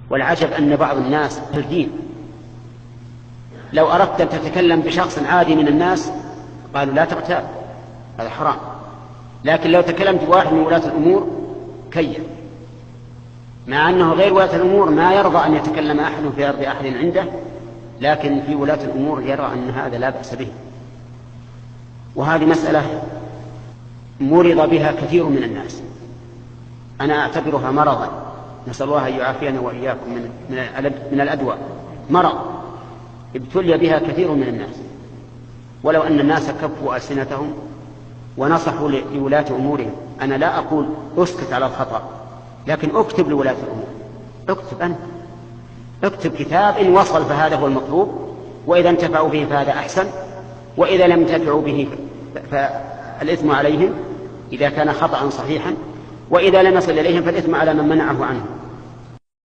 والعجب أن بعض الناس في الدين لو أردت أن تتكلم بشخص عادي من الناس قالوا لا تغتاب، هذا حرام. لكن لو تكلمت بواحد من ولاة الأمور كيف، مع أنه غير ولاة الأمور ما يرضى أن يتكلم أحد في أرض أحد عنده، لكن في ولاة الأمور يرى أن هذا لا بأس به. وهذه مسألة مرض بها كثير من الناس، أنا أعتبرها مرضا، نسأل الله أن يعافينا وإياكم من الأدواء، مرض ابتلي بها كثير من الناس. ولو أن الناس كفوا ألسنتهم ونصحوا لولاة أمورهم، أنا لا أقول أسكت على الخطأ، لكن أكتب لولاة الأمور، أكتب أنت، اكتب كتاب إن وصل فهذا هو المطلوب، وإذا انتفعوا به فهذا أحسن، وإذا لم ينتفعوا به فالإثم عليهم إذا كان خطأ صحيحا، وإذا لم يصل إليهم فالإثم على من منعه عنه.